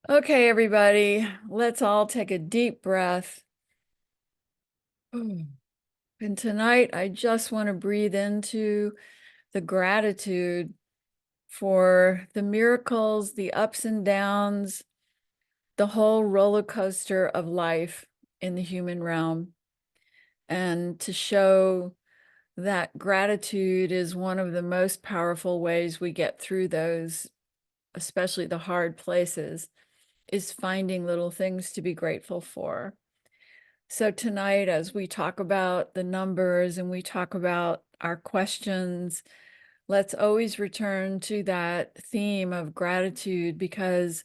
Okay, everybody, let's all take a deep breath. And tonight, I just want to breathe into the gratitude for the miracles, the ups and downs, the whole roller coaster of life in the human realm, and to show that gratitude is one of the most powerful ways we get through those, especially the hard places, is finding little things to be grateful for. So tonight, as we talk about the numbers and we talk about our questions, let's always return to that theme of gratitude, because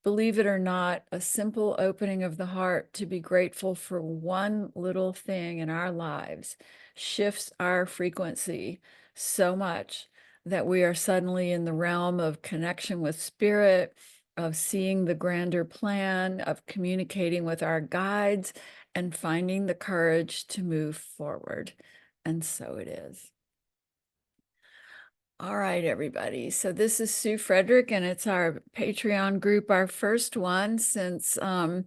believe it or not, a simple opening of the heart to be grateful for one little thing in our lives shifts our frequency so much that we are suddenly in the realm of connection with spirit, of seeing the grander plan, of communicating with our guides, and finding the courage to move forward. And so it is. All right, everybody. So this is Sue Frederick, and it's our Patreon group, our first one since the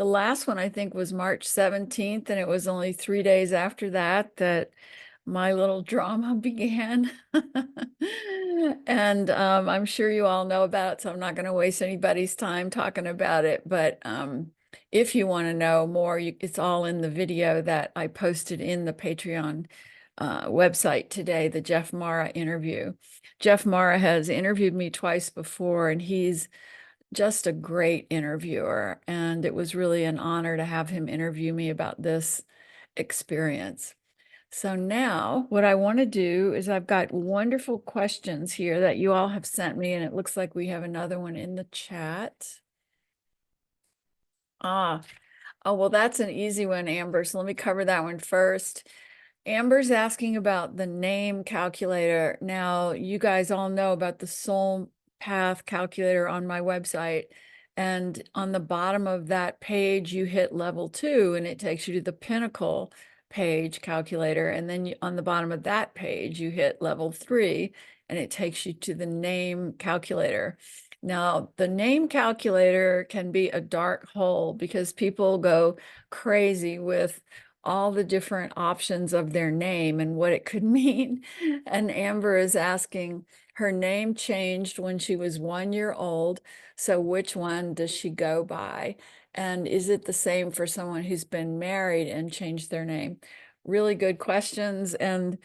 last one, I think, was March 17th, and it was only 3 days after that that my little drama began. And I'm sure you all know about it, so I'm not going to waste anybody's time talking about it. But if you want to know more, it's all in the video that I posted in the Patreon website today, the Jeff Mara interview. Jeff Mara has interviewed me twice before, and he's just a great interviewer. And it was really an honor to have him interview me about this experience. So now what I want to do is I've got wonderful questions here that you all have sent me, and it looks like we have another one in the chat. Oh, well, that's an easy one, Amber. So let me cover that one first. Amber's asking about the name calculator. Now, you guys all know about the soul path calculator on my website. And on the bottom of that page, you hit level 2 and it takes you to the Pinnacle page calculator. And then on the bottom of that page, you hit level 3 and it takes you to the name calculator. Now, the name calculator can be a dark hole because people go crazy with all the different options of their name and what it could mean. And Amber is asking, her name changed when she was 1 year old. So which one does she go by? And is it the same for someone who's been married and changed their name? Really good questions. And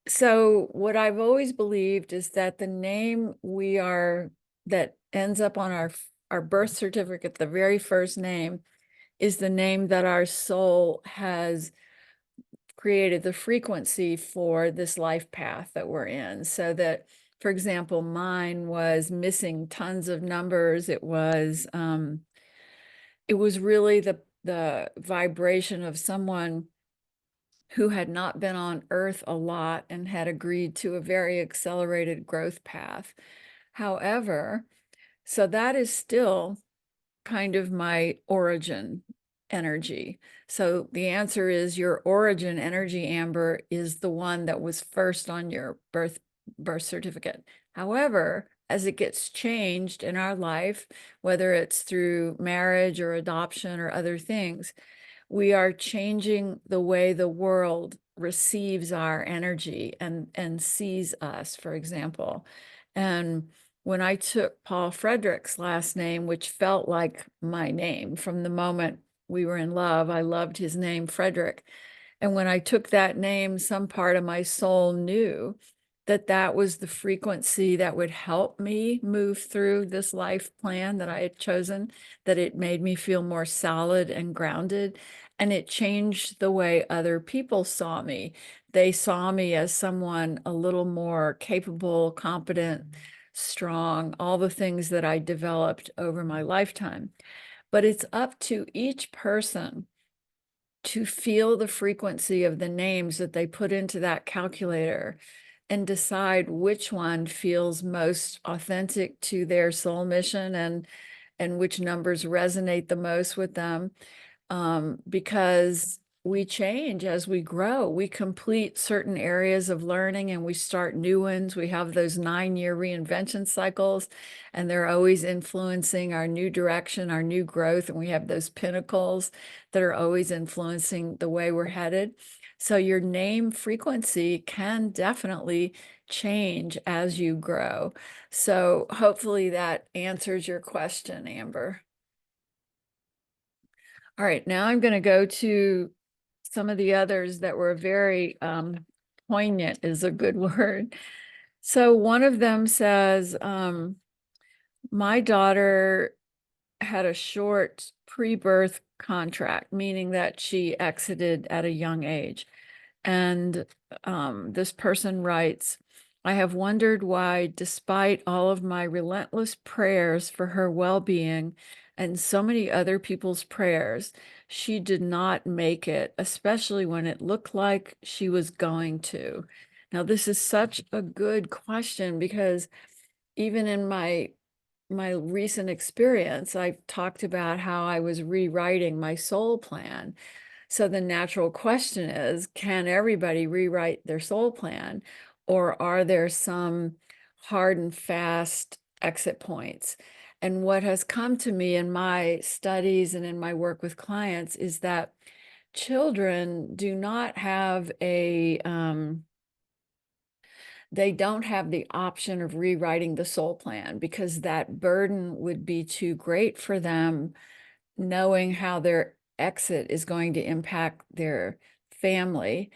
so what I've always believed is that the name that ends up on our birth certificate, the very first name, is the name that our soul has created the frequency for this life path that we're in. So that, for example, mine was missing tons of numbers. It was really the vibration of someone who had not been on Earth a lot and had agreed to a very accelerated growth path. However, so that is still kind of my origin energy. So the answer is your origin energy, Amber, is the one that was first on your birth certificate. However, as it gets changed in our life, whether it's through marriage or adoption or other things, we are changing the way the world receives our energy and sees us, for example. And when I took Paul Frederick's last name, which felt like my name from the moment we were in love, I loved his name, Frederick. And when I took that name, some part of my soul knew that that was the frequency that would help me move through this life plan that I had chosen, that it made me feel more solid and grounded. And it changed the way other people saw me. They saw me as someone a little more capable, competent, strong, all the things that I developed over my lifetime. But it's up to each person to feel the frequency of the names that they put into that calculator and decide which one feels most authentic to their soul mission and which numbers resonate the most with them. Because we change as we grow. We complete certain areas of learning and we start new ones. We have those 9-year reinvention cycles, and they're always influencing our new direction, our new growth. And we have those pinnacles that are always influencing the way we're headed. So your name frequency can definitely change as you grow. So hopefully that answers your question, Amber. All right, now I'm going to go to some of the others that were very poignant is a good word. So one of them says, my daughter had a short pre-birth contract, meaning that she exited at a young age. And this person writes, I have wondered why, despite all of my relentless prayers for her well-being and so many other people's prayers, she did not make it, especially when it looked like she was going to. Now, this is such a good question because even in my recent experience, I've talked about how I was rewriting my soul plan. So the natural question is, can everybody rewrite their soul plan, or are there some hard and fast exit points? And what has come to me in my studies and in my work with clients is that children do not have they don't have the option of rewriting the soul plan because that burden would be too great for them, knowing how their exit is going to impact their family.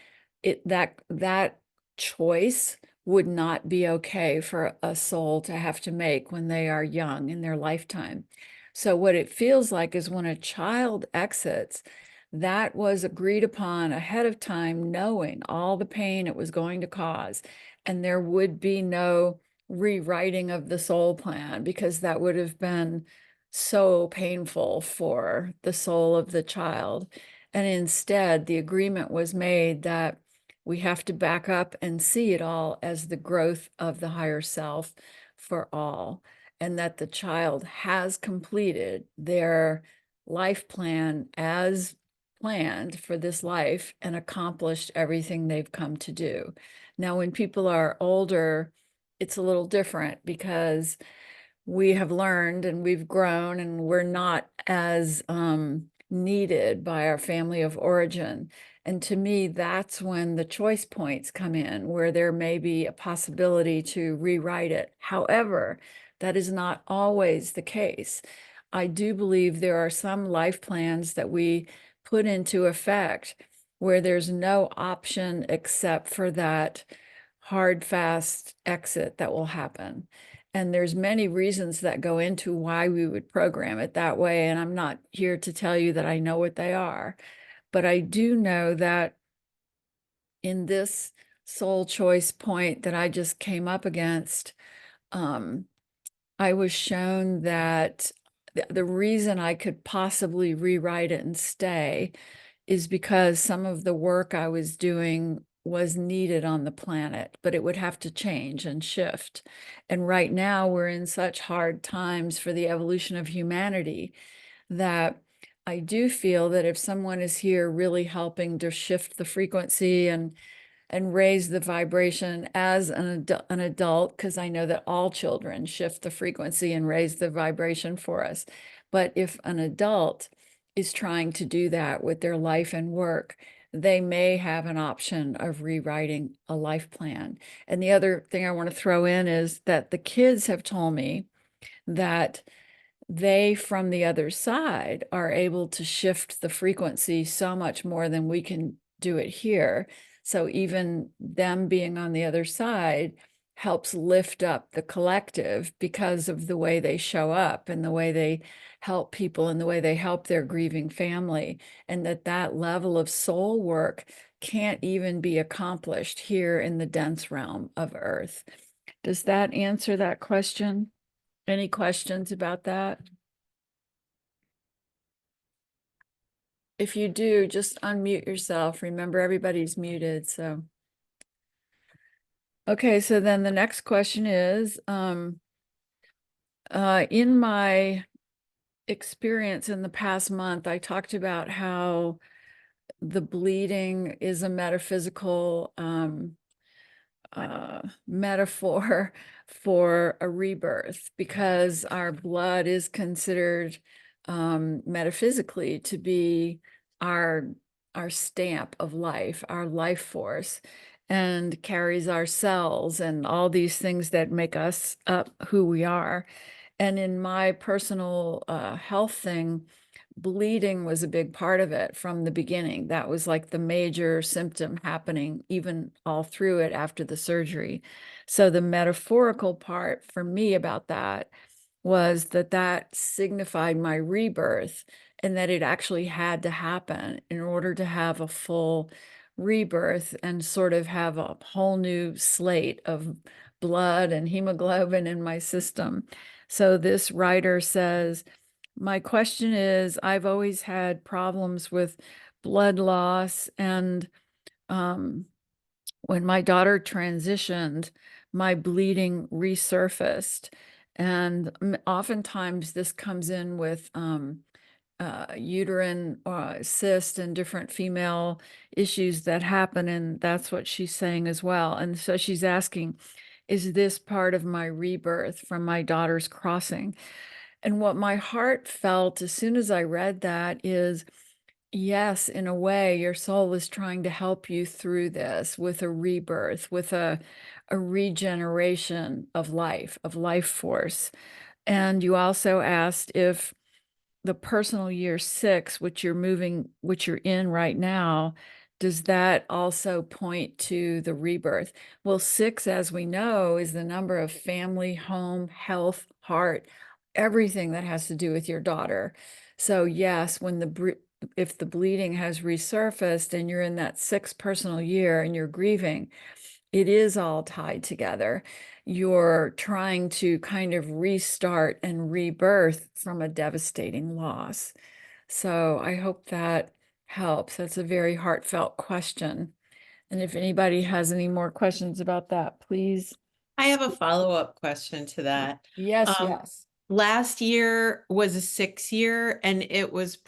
That choice would not be okay for a soul to have to make when they are young in their lifetime. So what it feels like is when a child exits, that was agreed upon ahead of time, knowing all the pain it was going to cause, and there would be no rewriting of the soul plan because that would have been so painful for the soul of the child. And instead, the agreement was made that we have to back up and see it all as the growth of the higher self for all, and that the child has completed their life plan as planned for this life and accomplished everything they've come to do. Now, when people are older, it's a little different because we have learned and we've grown and we're not as needed by our family of origin. And to me, that's when the choice points come in, where there may be a possibility to rewrite it. However, that is not always the case. I do believe there are some life plans that we put into effect where there's no option except for that hard, fast exit that will happen. And there's many reasons that go into why we would program it that way. And I'm not here to tell you that I know what they are, but I do know that in this soul choice point that I just came up against, I was shown that the reason I could possibly rewrite it and stay is because some of the work I was doing was needed on the planet, but it would have to change and shift. And right now we're in such hard times for the evolution of humanity that I do feel that if someone is here really helping to shift the frequency and raise the vibration as an adult, because I know that all children shift the frequency and raise the vibration for us. But if an adult is trying to do that with their life and work, they may have an option of rewriting a life plan. And the other thing I want to throw in is that the kids have told me that they, from the other side, are able to shift the frequency so much more than we can do it here. So even them being on the other side helps lift up the collective because of the way they show up and the way they help people and the way they help their grieving family, and that level of soul work can't even be accomplished here in the dense realm of Earth. Does that answer that question? Any questions about that? If you do, just unmute yourself. Remember, everybody's muted, so. Okay, so then the next question is, in my experience in the past month, I talked about how the bleeding is a metaphysical metaphor for a rebirth, because our blood is considered metaphysically to be our stamp of life, our life force, and carries our cells and all these things that make us up who we are. And in my personal health thing, bleeding was a big part of it from the beginning. That was like the major symptom happening, even all through it after the surgery. So the metaphorical part for me about that was that that signified my rebirth, and that it actually had to happen in order to have a full rebirth and sort of have a whole new slate of blood and hemoglobin in my system. So this writer says, my question is, I've always had problems with blood loss, and when my daughter transitioned, my bleeding resurfaced. And oftentimes this comes in with uterine cyst and different female issues that happen. And that's what she's saying as well. And so she's asking, is this part of my rebirth from my daughter's crossing? And what my heart felt as soon as I read that is, yes, in a way, your soul is trying to help you through this with a rebirth, with a regeneration of life force. And you also asked if the personal year 6, which you're in right now, does that also point to the rebirth? Well, 6, as we know, is the number of family, home, health, heart, everything that has to do with your daughter. So yes, if the bleeding has resurfaced and you're in that 6th personal year and you're grieving, it is all tied together. You're trying to kind of restart and rebirth from a devastating loss. So I hope that helps. That's a very heartfelt question. And if anybody has any more questions about that, please. I have a follow-up question to that. Yes, Um, yes. Last year was a 6 year, and it was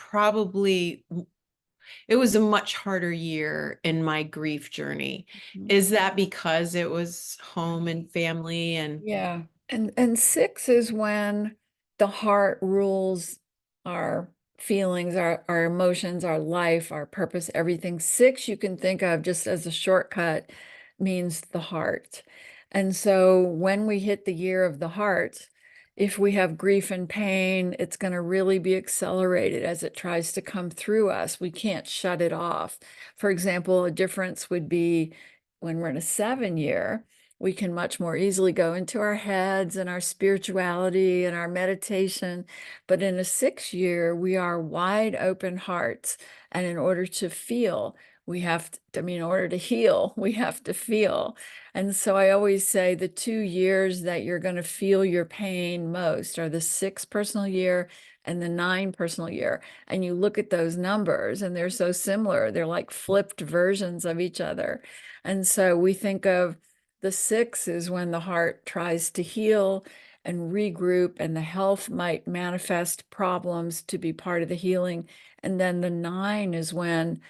a much harder year in my grief journey. Mhm. Is that because it was home and family and Yeah. And 6 is when the heart rules our feelings, our emotions, our life, our purpose, everything. 6 you can think of just as a shortcut means the heart. And so when we hit the year of the heart, if we have grief and pain, it's going to really be accelerated as it tries to come through us. We can't shut it off. For example, a difference would be when we're in a 7 year, we can much more easily go into our heads and our spirituality and our meditation. But in a 6 year, we are wide open hearts. And in order to feel, in order to heal, we have to feel. And so I always say the 2 years that you're going to feel your pain most are the 6 personal year and the 9 personal year. And you look at those numbers and they're so similar. They're like flipped versions of each other. And so we think of the 6 is when the heart tries to heal and regroup, and the health might manifest problems to be part of the healing. And then the 9 is when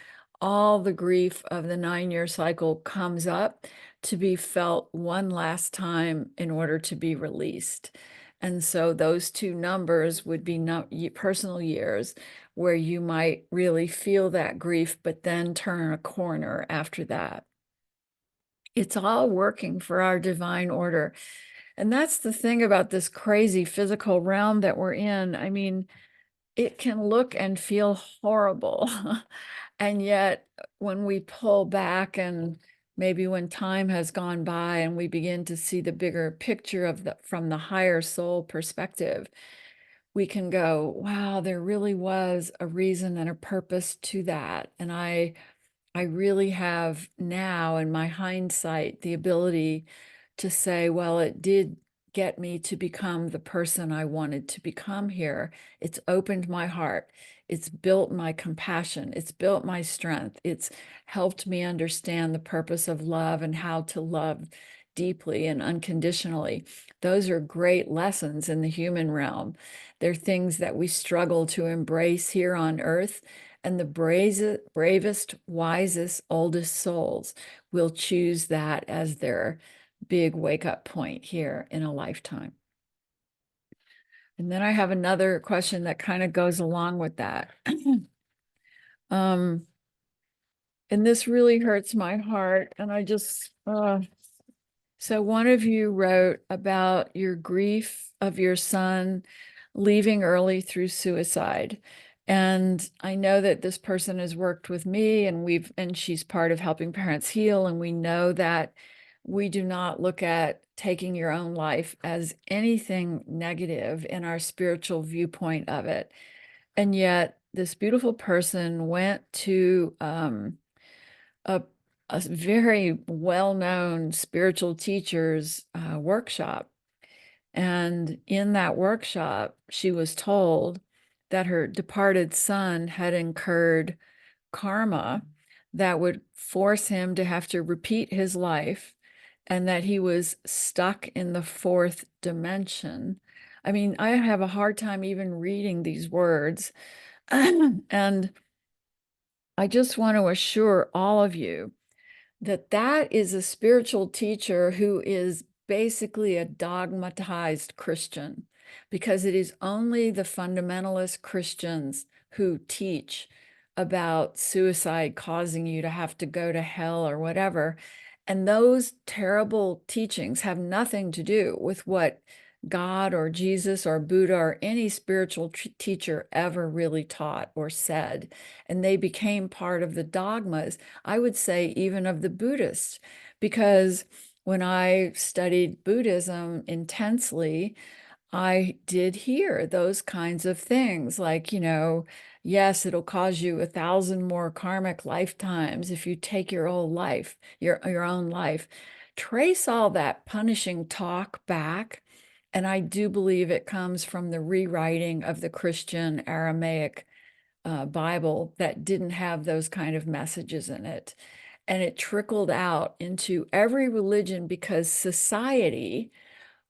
all the grief of the 9-year cycle comes up to be felt one last time in order to be released. And so those 2 numbers would be personal years where you might really feel that grief, but then turn a corner after that. It's all working for our divine order. And that's the thing about this crazy physical realm that we're in. I mean, it can look and feel horrible. And yet, when we pull back and maybe when time has gone by and we begin to see the bigger picture from the higher soul perspective, we can go, wow, there really was a reason and a purpose to that. And I really have now, in my hindsight, the ability to say, well, it did get me to become the person I wanted to become here. It's opened my heart. It's built my compassion. It's built my strength. It's helped me understand the purpose of love and how to love deeply and unconditionally. Those are great lessons in the human realm. They're things that we struggle to embrace here on earth. And the bravest, wisest, oldest souls will choose that as their big wake up point here in a lifetime. And then I have another question that kind of goes along with that. And this really hurts my heart. And I just, so one of you wrote about your grief of your son leaving early through suicide. And I know that this person has worked with me and she's part of helping parents heal. And we know that we do not look at taking your own life as anything negative in our spiritual viewpoint of it. And yet this beautiful person went to a, a very well-known spiritual teacher's workshop. And in that workshop, she was told that her departed son had incurred karma that would force him to have to repeat his life and that he was stuck in the fourth dimension. I mean, I have a hard time even reading these words. And I just want to assure all of you that that is a spiritual teacher who is basically a dogmatized Christian, because it is only the fundamentalist Christians who teach about suicide causing you to have to go to hell or whatever. And those terrible teachings have nothing to do with what God or Jesus or Buddha or any spiritual teacher ever really taught or said. And they became part of the dogmas, I would say, even of the Buddhists, because when I studied Buddhism intensely, I did hear those kinds of things like, yes, it'll cause you 1,000 more karmic lifetimes if you take your own life, your own life. Trace all that punishing talk back. And I do believe it comes from the rewriting of the Christian Aramaic Bible that didn't have those kind of messages in it. And it trickled out into every religion because society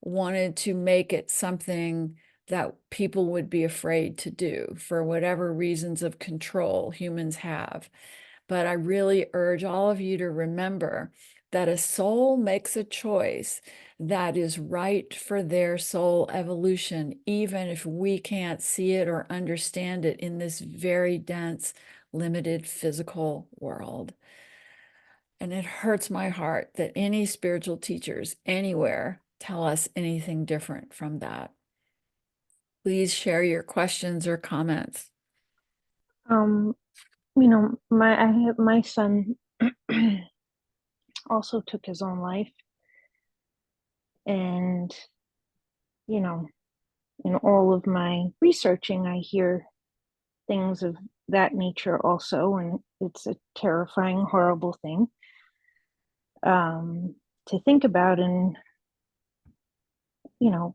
wanted to make it something that people would be afraid to do for whatever reasons of control humans have. But I really urge all of you to remember that a soul makes a choice that is right for their soul evolution, even if we can't see it or understand it in this very dense, limited physical world. And it hurts my heart that any spiritual teachers anywhere tell us anything different from that. Please share your questions or comments. Um, my son also took his own life, and in all of my researching, I hear things of that nature also, and it's a terrifying, horrible thing to think about. And you know,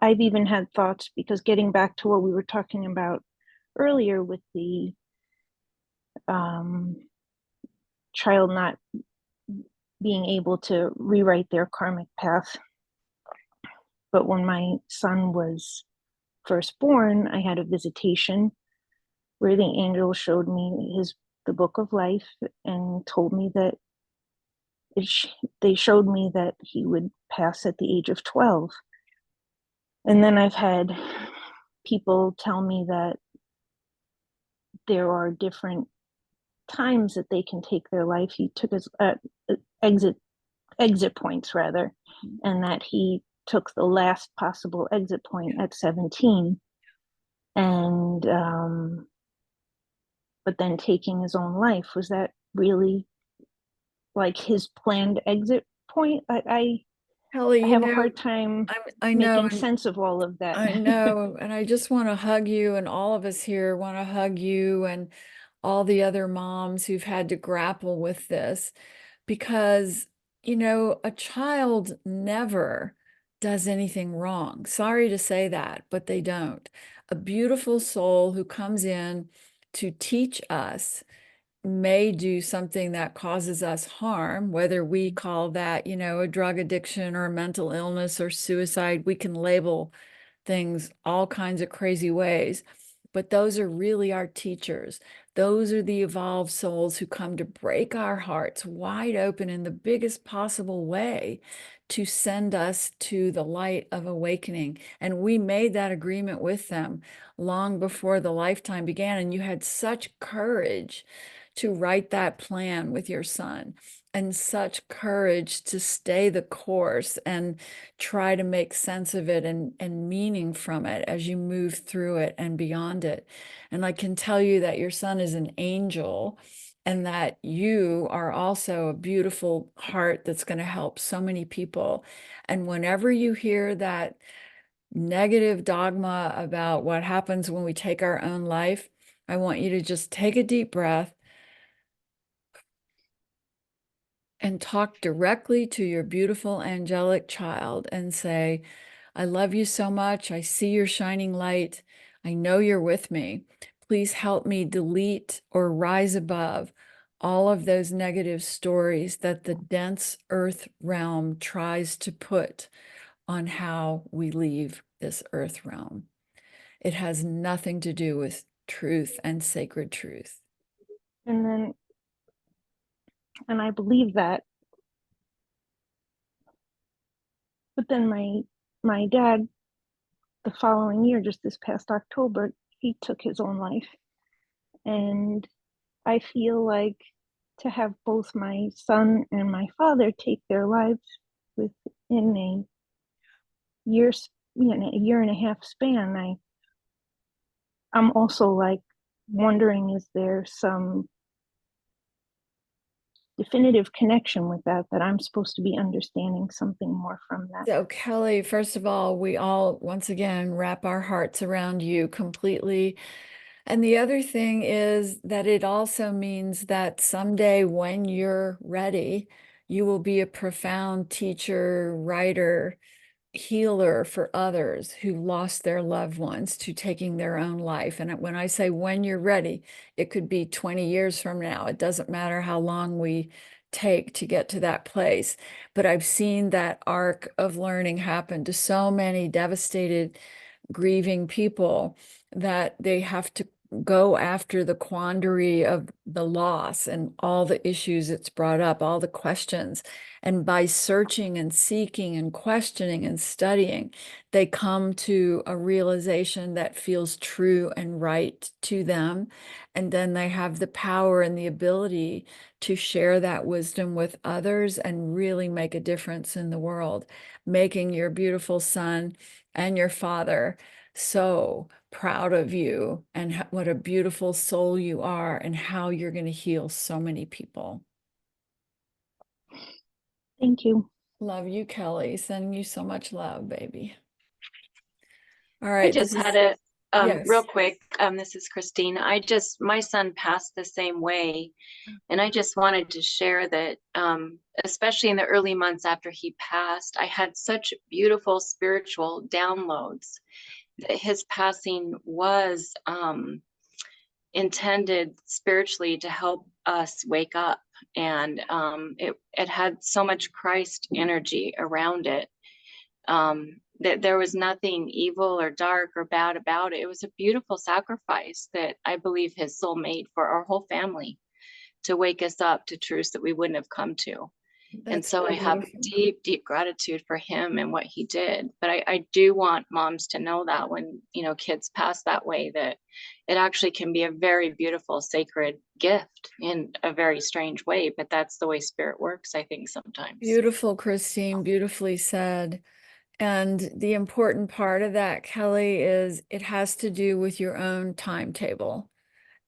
I've even had thoughts, because getting back to what we were talking about earlier with the child not being able to rewrite their karmic path. But when my son was first born, I had a visitation where the angel showed me the book of life and told me that they showed me that he would pass at the age of 12. And then I've had people tell me that there are different times that they can take their life. He took his exit points rather, and that he took the last possible exit point at 17, and but then taking his own life, was that really like his planned exit point? I Kelly, have a hard time I know, making sense of all of that. I know, and I just want to hug you, and all of us here want to hug you and all the other moms who've had to grapple with this, because, a child never does anything wrong. Sorry to say that, but they don't. A beautiful soul who comes in to teach us may do something that causes us harm, whether we call that, a drug addiction or a mental illness or suicide. We can label things all kinds of crazy ways. but those are really our teachers. Those are the evolved souls who come to break our hearts wide open in the biggest possible way to send us to the light of awakening. And we made that agreement with them long before the lifetime began. And you had such courage to write that plan with your son, and such courage to stay the course and try to make sense of it and meaning from it as you move through it and beyond it. And I can tell you that your son is an angel, and that you are also a beautiful heart that's going to help so many people. And whenever you hear that negative dogma about what happens when we take our own life, I want you to just take a deep breath and talk directly to your beautiful angelic child and say, I love you so much. I see your shining light. I know you're with me. Please help me delete or rise above all of those negative stories that the dense earth realm tries to put on how we leave this earth realm. It has nothing to do with truth and sacred truth. And I believe that. But then my dad, the following year, just this past October, he took his own life. And I feel like to have both my son and my father take their lives within a year, a year and a half span, I'm also like wondering, is there some definitive connection with that I'm supposed to be understanding something more from that? So Kelly, first of all, we all, once again, wrap our hearts around you completely. And the other thing is that it also means that someday when you're ready, you will be a profound teacher, writer, healer for others who lost their loved ones to taking their own life. And when I say when you're ready, it could be 20 years from now. It doesn't matter how long we take to get to that place. But I've seen that arc of learning happen to so many devastated, grieving people that they have to go after the quandary of the loss and all the issues it's brought up, all the questions. And by searching and seeking and questioning and studying, they come to a realization that feels true and right to them. And then they have the power and the ability to share that wisdom with others and really make a difference in the world, making your beautiful son and your father so proud of you and what a beautiful soul you are and how you're going to heal so many people. Thank you. Love you, Kelly. Sending you so much love, baby. All I right. just had a Yes. real quick. This is Christine. My son passed the same way, and I just wanted to share that, especially in the early months after he passed, I had such beautiful spiritual downloads that his passing was intended spiritually to help us wake up, and it had so much Christ energy around it. That there was nothing evil or dark or bad about it. It was a beautiful sacrifice that I believe his soul made for our whole family to wake us up to truths that we wouldn't have come to. And That's so so I have beautiful. deep, deep gratitude for him and what he did. But I do want moms to know that when, kids pass that way, that it actually can be a very beautiful, sacred gift in a very strange way. But that's the way spirit works, I think, sometimes. Beautiful, Christine. Beautifully said. And the important part of that, Kelly, is it has to do with your own timetable.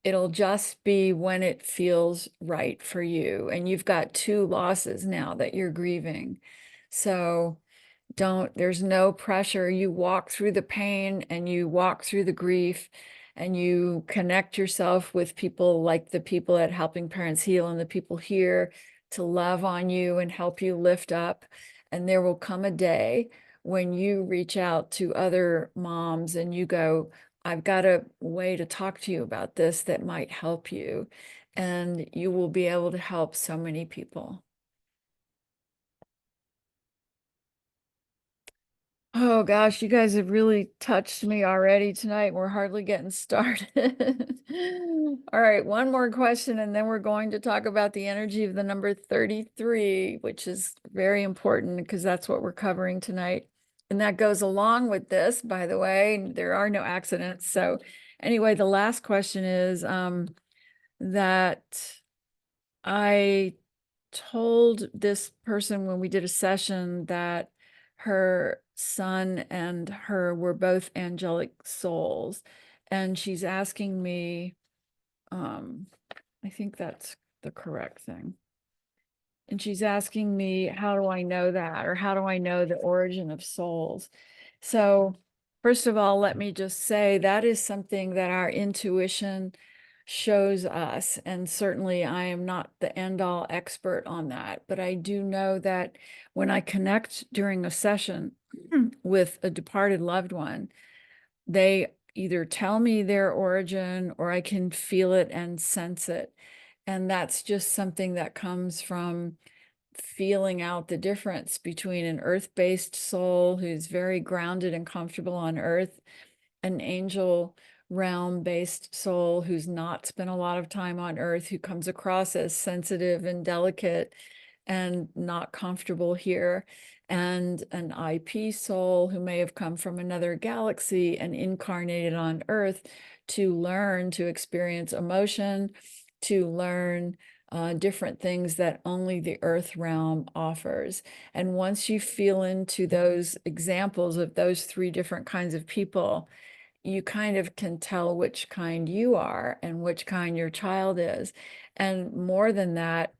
It'll just be when it feels right for you. And you've got 2 losses now that you're grieving. So there's no pressure. You walk through the pain and you walk through the grief and you connect yourself with people like the people at Helping Parents Heal and the people here to love on you and help you lift up. And there will come a day when you reach out to other moms and you go, I've got a way to talk to you about this that might help you. And you will be able to help so many people. Oh, Oh gosh, you guys have really touched me already tonight. We're hardly getting started. All right, one more question, and then we're going to talk about the energy of the number 33, which is very important because that's what we're covering tonight. And that goes along with this, by the way. There are no accidents. So anyway, the last question is that I told this person when we did a session that her son and her were both angelic souls. And she's asking me, I think that's the correct thing. And she's asking me, how do I know that? Or how do I know the origin of souls? So first of all, let me just say that is something that our intuition shows us. And certainly I am not the end-all expert on that, but I do know that when I connect during a session with a departed loved one, they either tell me their origin or I can feel it and sense it. And that's just something that comes from feeling out the difference between an earth-based soul who's very grounded and comfortable on earth, an angel realm-based soul who's not spent a lot of time on earth, who comes across as sensitive and delicate and not comfortable here, and an IP soul who may have come from another galaxy and incarnated on earth to learn to experience emotion, to learn different things that only the earth realm offers. And once you feel into those examples of those three different kinds of people, you kind of can tell which kind you are and which kind your child is. And more than that,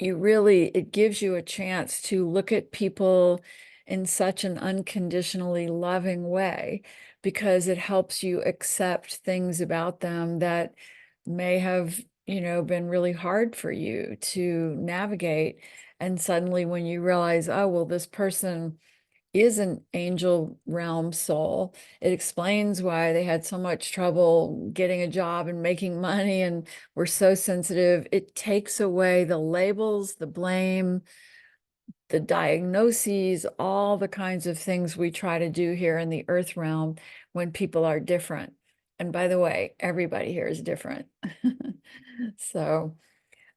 it gives you a chance to look at people in such an unconditionally loving way, because it helps you accept things about them that may have, been really hard for you to navigate. And suddenly when you realize, oh, well, this person is an angel realm soul, it explains why they had so much trouble getting a job and making money and were so sensitive. It takes away the labels, the blame, the diagnoses, all the kinds of things we try to do here in the earth realm when people are different. And by the way, everybody here is different. So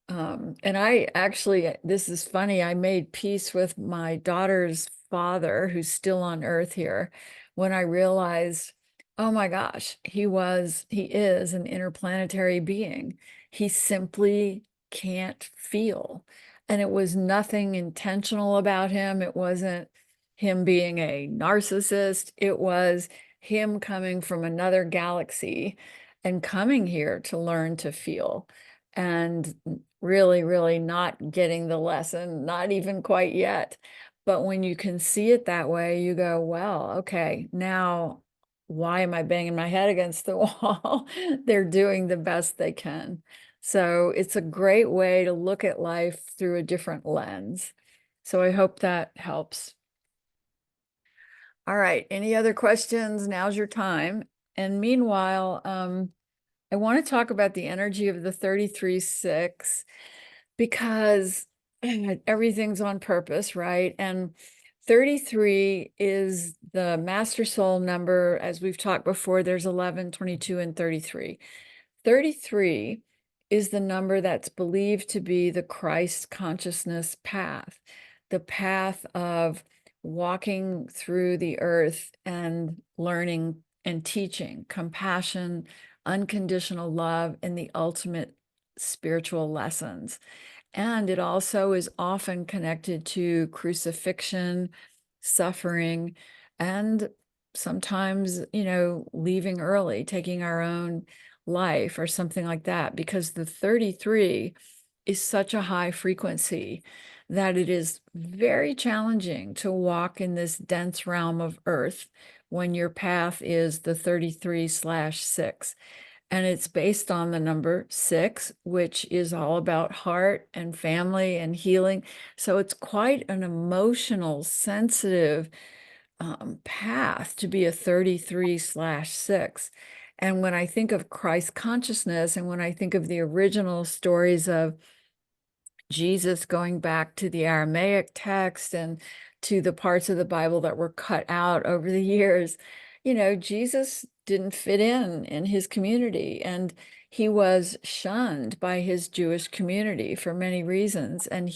and I actually, this is funny, I made peace with my daughter's father, who's still on earth here, when I realized, oh my gosh, he is an interplanetary being. He simply can't feel. And it was nothing intentional about him. It wasn't him being a narcissist. It was him coming from another galaxy and coming here to learn to feel, and really, really not getting the lesson, not even quite yet. But when you can see it that way, you go, well, okay, now why am I banging my head against the wall? They're doing the best they can. So it's a great way to look at life through a different lens. So I hope that helps. All right, any other questions? Now's your time. And meanwhile, I want to talk about the energy of the 33-6, because everything's on purpose, right? And 33 is the master soul number. As we've talked before, there's 11, 22, and 33. 33 is the number that's believed to be the Christ consciousness path, the path of walking through the earth and learning and teaching compassion, unconditional love, and the ultimate spiritual lessons. And it also is often connected to crucifixion, suffering, and sometimes, leaving early, taking our own life or something like that, because the 33 is such a high frequency that it is very challenging to walk in this dense realm of earth when your path is the 33/6. And it's based on the number 6, which is all about heart and family and healing. So it's quite an emotional, sensitive path to be a 33/6. And when I think of Christ consciousness, and when I think of the original stories of Jesus going back to the Aramaic text and to the parts of the Bible that were cut out over the years. You know, Jesus didn't fit in his community, and he was shunned by his Jewish community for many reasons. And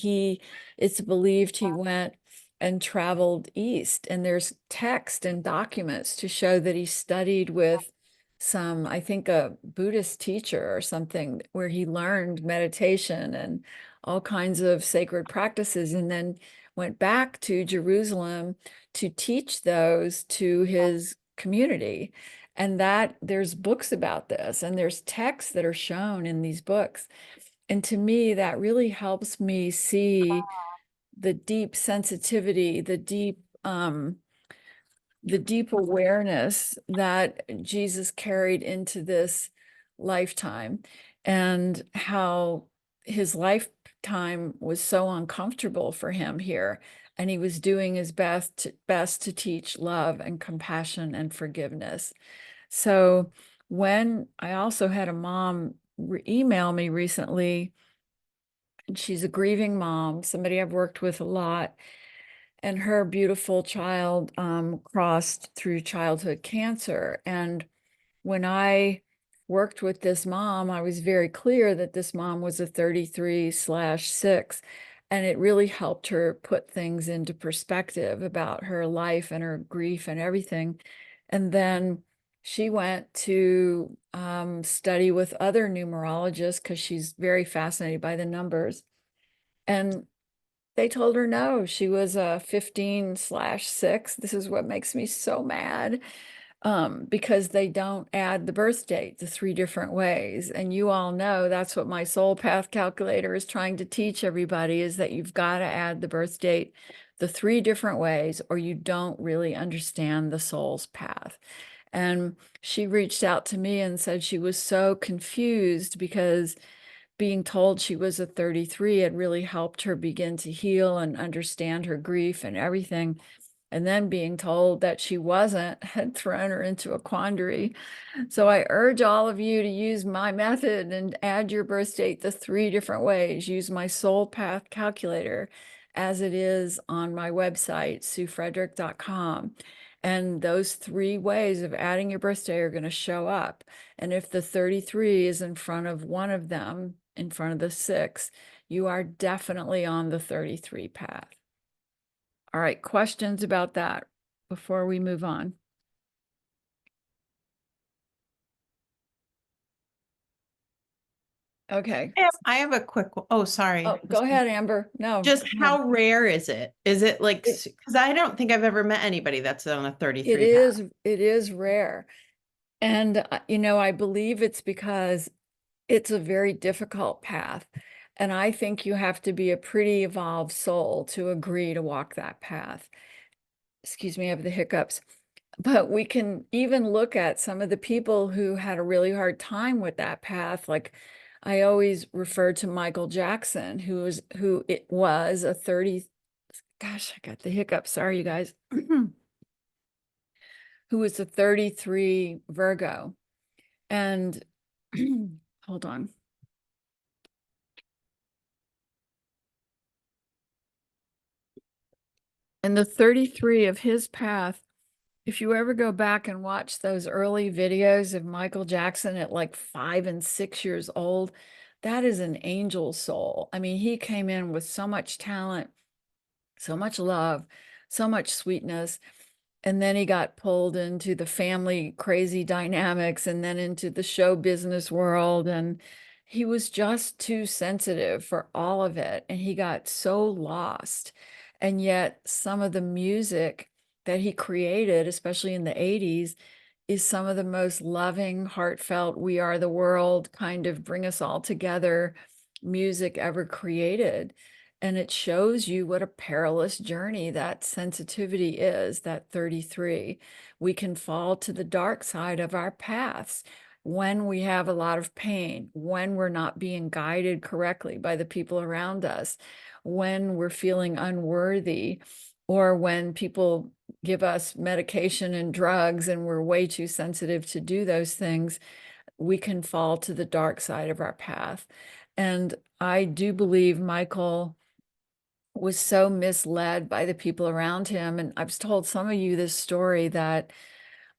it's believed he went and traveled east, and there's text and documents to show that he studied with some, I think, a Buddhist teacher or something, where he learned meditation and all kinds of sacred practices, and then went back to Jerusalem to teach those to his community. And that there's books about this, and there's texts that are shown in these books. And to me, that really helps me see the deep sensitivity, the deep awareness that Jesus carried into this lifetime, and how his lifetime was so uncomfortable for him here. And he was doing his best to teach love and compassion and forgiveness. So when I also had a mom email me recently, and she's a grieving mom, somebody I've worked with a lot, and her beautiful child crossed through childhood cancer. And when I worked with this mom, I was very clear that this mom was a 33/6, and it really helped her put things into perspective about her life and her grief and everything. And then she went to study with other numerologists because she's very fascinated by the numbers. And they told her no, she was a 15/6. This is what makes me so mad, because they don't add the birth date the 3 different ways. And you all know that's what my soul path calculator is trying to teach everybody, is that you've got to add the birth date the 3 different ways, or you don't really understand the soul's path. And she reached out to me and said she was so confused, because being told she was a 33 had really helped her begin to heal and understand her grief and everything. And then being told that she wasn't had thrown her into a quandary. So I urge all of you to use my method and add your birth date the 3 different ways. Use my soul path calculator as it is on my website, SueFrederick.com. And those 3 ways of adding your birthday are going to show up. And if the 33 is in front of one of them, in front of the 6, you are definitely on the 33 path. All right, questions about that before we move on? Okay. I have a quick one. Oh, sorry. Oh, go ahead, Amber. No. Just go ahead. how rare is it? Is it like, It- because I don't think I've ever met anybody that's on a 33 It path. is rare. And, you know, I believe it's because it's a very difficult path. And I think you have to be a pretty evolved soul to agree to walk that path. Excuse me, I have the hiccups. But we can even look at some of the people who had a really hard time with that path. Like, I always refer to Michael Jackson, who it was a 30, gosh, I got the hiccups. Sorry, you guys. Who was a 33 Virgo. And hold on. And the 33 of his path, if you ever go back and watch those early videos of Michael Jackson at like 5 and 6 years old, that is an angel soul. I mean, he came in with so much talent, so much love, so much sweetness. And then he got pulled into the family crazy dynamics, and then into the show business world. And he was just too sensitive for all of it. And he got so lost. And yet some of the music that he created, especially in the 80s, is some of the most loving, heartfelt, we are the world, kind of bring us all together music ever created. And it shows you what a perilous journey that sensitivity is, that 33. We can fall to the dark side of our paths when we have a lot of pain, when we're not being guided correctly by the people around us, when we're feeling unworthy, or when people give us medication and drugs and we're way too sensitive to do those things. We can fall to the dark side of our path. And I do believe Michael was so misled by the people around him. And I've told some of you this story that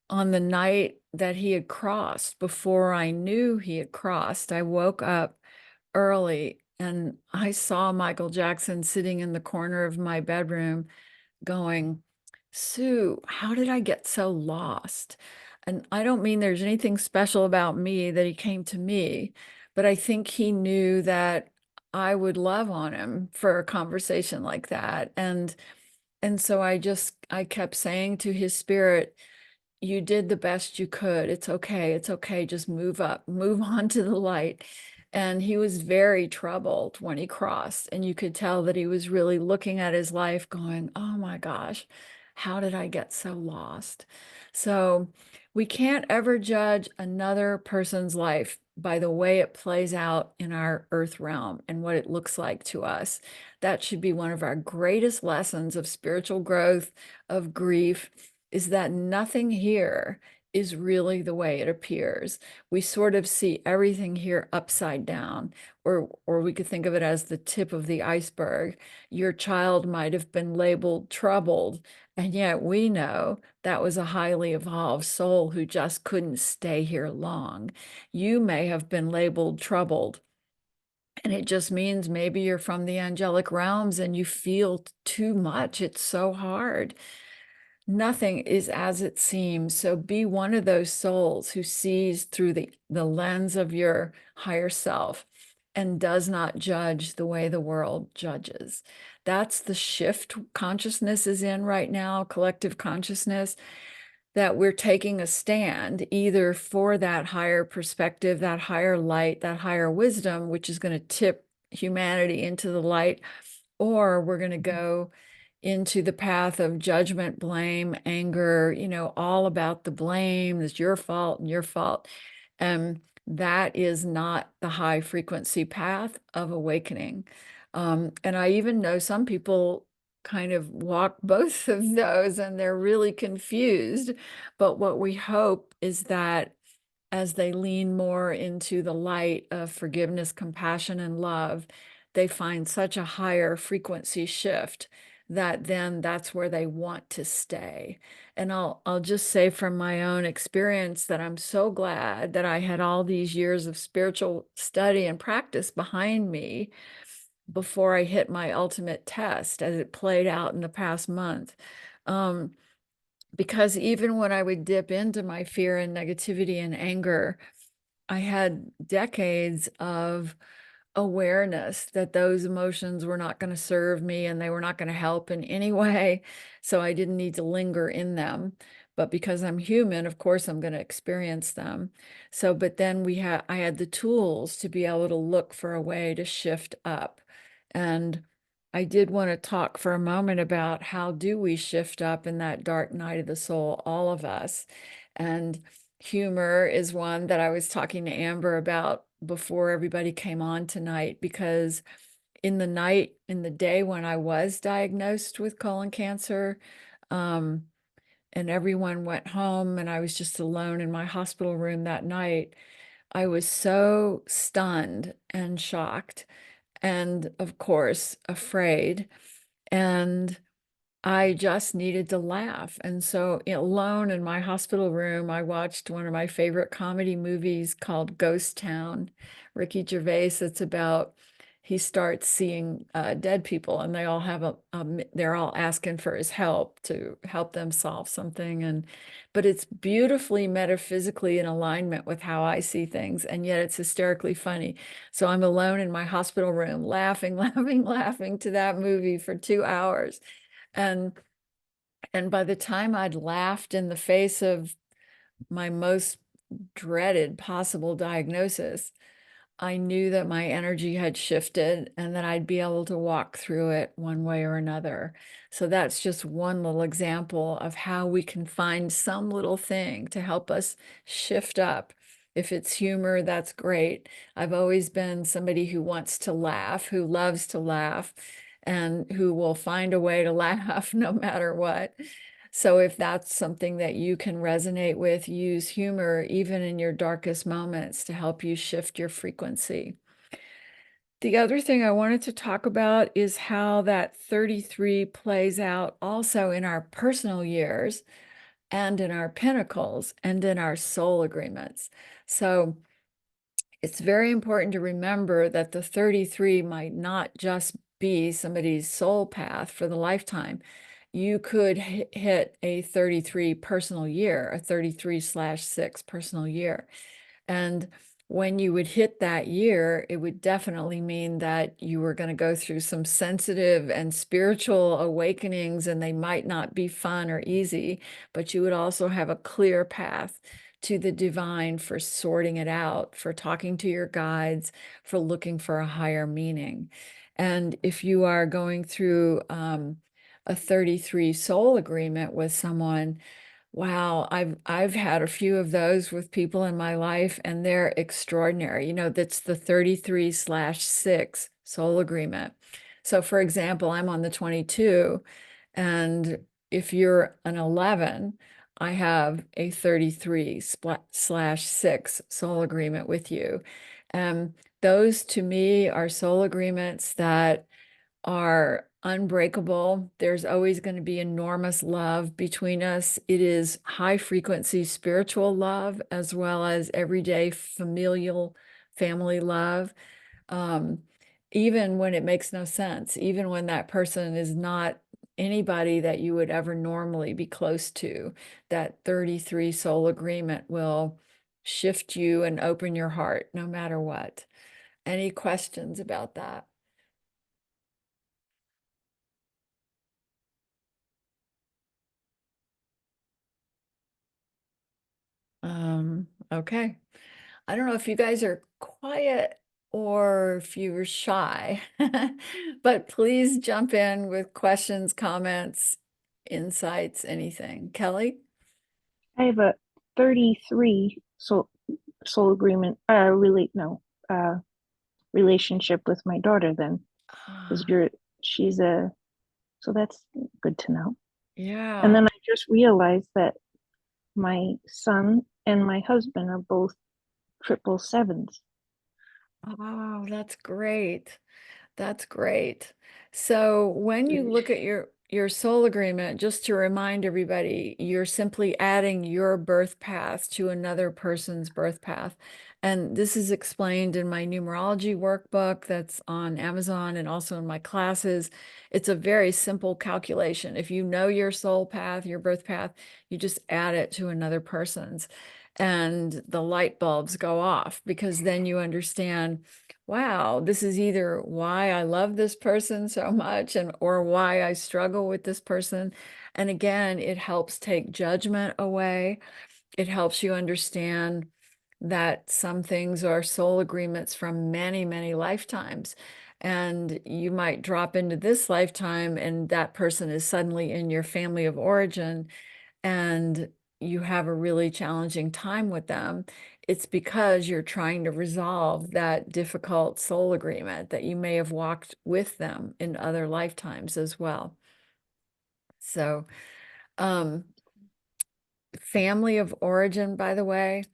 on the night that he had crossed, before I knew he had crossed, I woke up early and I saw Michael Jackson sitting in the corner of my bedroom going, Sue, how did I get so lost? And I don't mean there's anything special about me that he came to me, but I think he knew that I would love on him for a conversation like that. And so I kept saying to his spirit, you did the best you could. It's okay. It's okay. Just move up, move on to the light. And he was very troubled when he crossed. And you could tell that he was really looking at his life going, oh my gosh, how did I get so lost? So we can't ever judge another person's life by the way it plays out in our earth realm and what it looks like to us. That should be one of our greatest lessons of spiritual growth, of grief, is that nothing here is really the way it appears. We sort of see everything here upside down, or we could think of it as the tip of the iceberg. Your child might have been labeled troubled, and yet we know that was a highly evolved soul who just couldn't stay here long. You may have been labeled troubled, and it just means maybe you're from the angelic realms and you feel too much. It's so hard. Nothing is as it seems. So be one of those souls who sees through the lens of your higher self and does not judge the way the world judges. That's the shift consciousness is in right now, collective consciousness, that we're taking a stand either for that higher perspective, that higher light, that higher wisdom, which is going to tip humanity into the light, or we're going to go into the path of judgment, blame, anger, all about the blame. It's your fault and your fault. And that is not the high frequency path of awakening. And I even know some people kind of walk both of those and they're really confused. But what we hope is that as they lean more into the light of forgiveness, compassion, and love, they find such a higher frequency shift that then that's where they want to stay. And I'll just say from my own experience that I'm so glad that I had all these years of spiritual study and practice behind me before I hit my ultimate test as it played out in the past month. Because even when I would dip into my fear and negativity and anger, I had decades of awareness that those emotions were not going to serve me and they were not going to help in any way. So I didn't need to linger in them. But because I'm human, of course, I'm going to experience them. So, but then I had the tools to be able to look for a way to shift up. And I did want to talk for a moment about how do we shift up in that dark night of the soul, all of us. And humor is one that I was talking to Amber about before everybody came on tonight, because in the day when I was diagnosed with colon cancer, and everyone went home and I was just alone in my hospital room that night, I was so stunned and shocked and, of course, afraid. And I just needed to laugh. And so alone in my hospital room, I watched one of my favorite comedy movies called Ghost Town, Ricky Gervais. It's about, he starts seeing dead people and they all have they're all asking for his help to help them solve something. But it's beautifully metaphysically in alignment with how I see things. And yet it's hysterically funny. So I'm alone in my hospital room, laughing, laughing, laughing to that movie for 2 hours. And by the time I'd laughed in the face of my most dreaded possible diagnosis, I knew that my energy had shifted and that I'd be able to walk through it one way or another. So that's just one little example of how we can find some little thing to help us shift up. If it's humor, that's great. I've always been somebody who wants to laugh, who loves to laugh, and who will find a way to laugh no matter what. So if that's something that you can resonate with, use humor even in your darkest moments to help you shift your frequency. The other thing I wanted to talk about is how that 33 plays out also in our personal years and in our pinnacles and in our soul agreements. So it's very important to remember that the 33 might not just be somebody's soul path for the lifetime. You could hit a 33 personal year, a 33/6 personal year. And when you would hit that year, it would definitely mean that you were going to go through some sensitive and spiritual awakenings, and they might not be fun or easy, but you would also have a clear path to the divine for sorting it out, for talking to your guides, for looking for a higher meaning. And if you are going through a 33 soul agreement with someone, wow, I've had a few of those with people in my life, and they're extraordinary. You know, that's the 33/6 soul agreement. So for example, I'm on the 22, and if you're an 11, I have a 33/6 soul agreement with you. Those to me are soul agreements that are unbreakable. There's always going to be enormous love between us. It is high frequency spiritual love as well as everyday familial family love. Um, Even when it makes no sense, even when that person is not anybody that you would ever normally be close to, that 33 soul agreement will shift you and open your heart no matter what. Any questions about that? Okay. I don't know if you guys are quiet or if you were shy, but please jump in with questions, comments, insights, anything. Kelly? I have a 33 soul agreement, relationship with my daughter then, because she's so that's good to know. Yeah. And then I just realized that my son and my husband are both 777s. Oh, that's great. That's great. So when you look at your soul agreement, just to remind everybody, you're simply adding your birth path to another person's birth path. And this is explained in my numerology workbook that's on Amazon and also in my classes. It's a very simple calculation. If you know your soul path, your birth path, you just add it to another person's, and the light bulbs go off, because then you understand, wow, this is either why I love this person so much and or why I struggle with this person. And again, it helps take judgment away. It helps you understand that some things are soul agreements from many, many lifetimes. And you might drop into this lifetime and that person is suddenly in your family of origin, and you have a really challenging time with them. It's because you're trying to resolve that difficult soul agreement that you may have walked with them in other lifetimes as well. So, family of origin, by the way,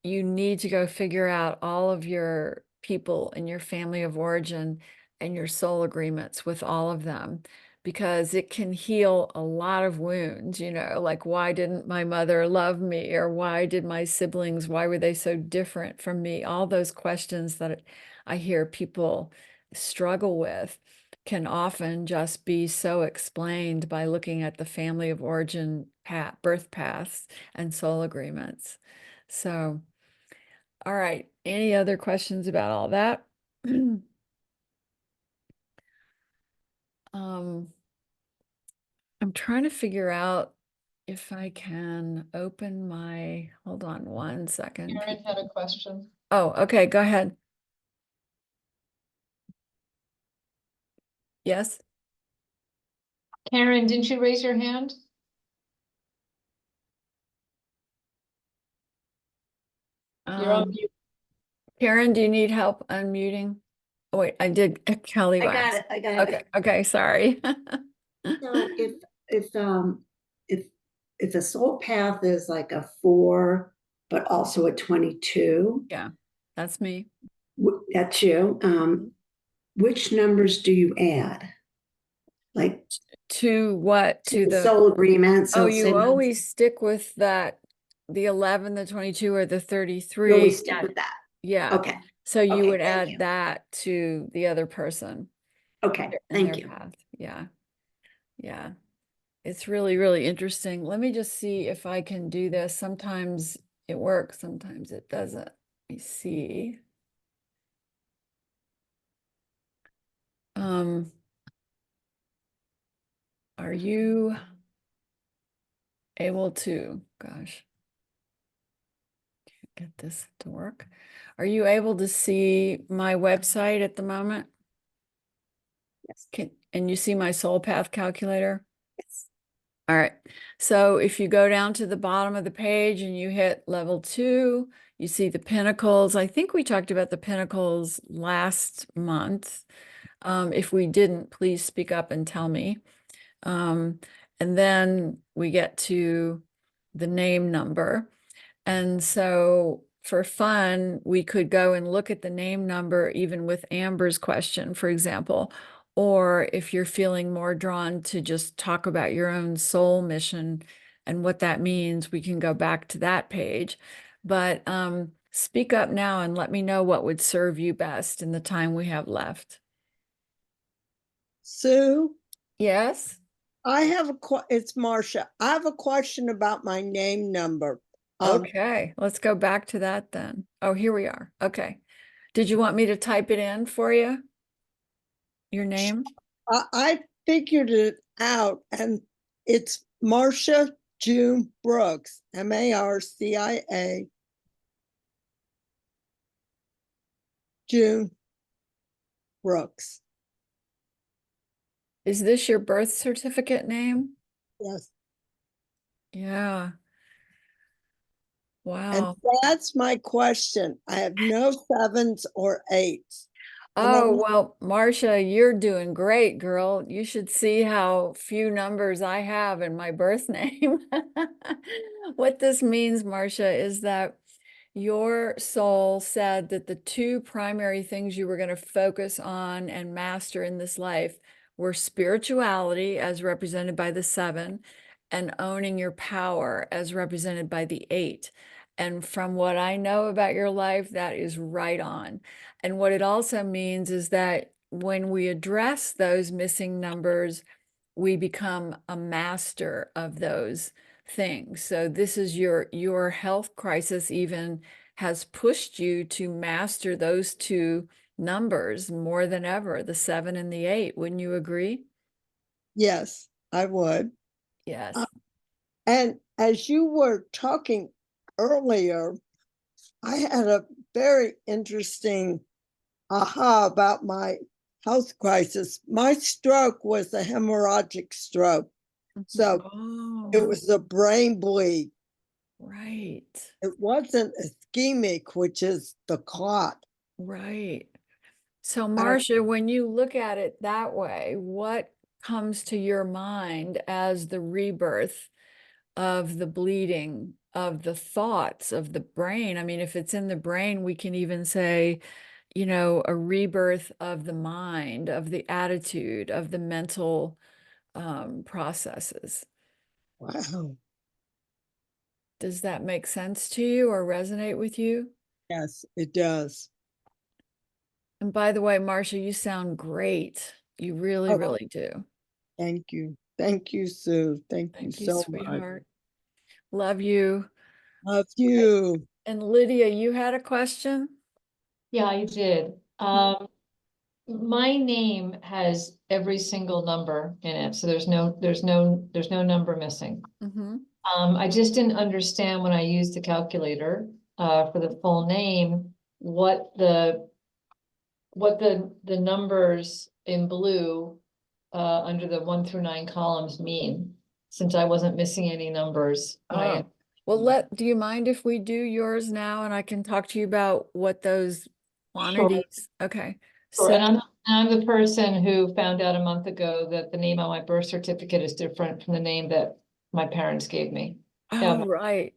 you need to go figure out all of your people in your family of origin and your soul agreements with all of them, because it can heal a lot of wounds, you know, like why didn't my mother love me, or why did my siblings, why were they so different from me? All those questions that I hear people struggle with can often just be so explained by looking at the family of origin birth paths and soul agreements. So, all right, any other questions about all that? I'm trying to figure out if I can open hold on one second. Karen had a question. Oh, okay, go ahead. Yes? Karen, didn't you raise your hand? You're on mute. Karen, do you need help unmuting? Oh, wait, I did. Kelly I got Wax. it, I got Okay, it. okay, sorry. So if the soul path is like a 4, but also a 22, Yeah, that's me. that's you. which numbers do you add? Like To what? to To the the, soul agreement? oh, So say you always stick with that, the 11, the 22, or the you 33. always stick with that. Yeah. Okay. So you Okay, would thank add you. that to the other person Okay, in thank their you. path. Yeah. Yeah. It's really, really interesting. Let me just see if I can do this. Sometimes it works, sometimes it doesn't. Let me see. Are you able to, gosh, can't get this to work. Are you able to see my website at the moment? Yes. And you see my soul path calculator? Yes. All right. So if you go down to the bottom of the page and you hit level 2, you see the pinnacles. I think we talked about the pinnacles last month. If we didn't, please speak up and tell me. And then we get to the name number. And so for fun, we could go and look at the name number, even with Amber's question, for example. Or if you're feeling more drawn to just talk about your own soul mission and what that means, we can go back to that page. But speak up now and let me know what would serve you best in the time we have left. Sue, Yes? I have it's Marcia. I have a question about my name number. Okay, let's go back to that then. Oh, here we are. Okay. Did you want me to type it in for you? Your name? I figured it out, and it's Marcia June Brooks, Marcia June Brooks. Is this your birth certificate name? Yes. Yeah. And Wow. that's my question. I have no 7s or 8s. Oh, well, Marcia, you're doing great, girl. You should see how few numbers I have in my birth name. What this means, Marcia, is that your soul said that the 2 primary things you were going to focus on and master in this life were spirituality, as represented by the 7, and owning your power, as represented by the 8. And from what I know about your life, that is right on. And what it also means is that when we address those missing numbers, we become a master of those things. So this is your health crisis even has pushed you to master those 2 numbers more than ever, the 7 and the 8. Wouldn't you agree? Yes, I would. Yes. And as you were talking earlier, I had a very interesting aha about my health crisis. My stroke was a hemorrhagic stroke. So it was a brain bleed. Right. It wasn't ischemic, which is the clot. Right. So Marcia, when you look at it that way, what comes to your mind as the rebirth of the bleeding, of the thoughts, of the brain? I mean, if it's in the brain, we can even say, you know, a rebirth of the mind, of the attitude, of the mental processes. Wow. Does that make sense to you or resonate with you? Yes, it does. And by the way, Marcia, you sound great. You really, Oh, really do. thank you. Thank you, Sue. Thank you Thank you, so much. sweetheart. Love you. Love you. And Lydia, you had a question? Yeah, I did. My name has every single number in it, so there's no number missing. Mm-hmm. I just didn't understand when I used the calculator for the full name, what the numbers in blue under the 1 through 9 columns mean, since I wasn't missing any numbers. Oh, well, do you mind if we do yours now and I can talk to you about what those quantities? Okay. Sure. So, And I'm the person who found out a month ago that the name on my birth certificate is different from the name that my parents gave me. oh, right.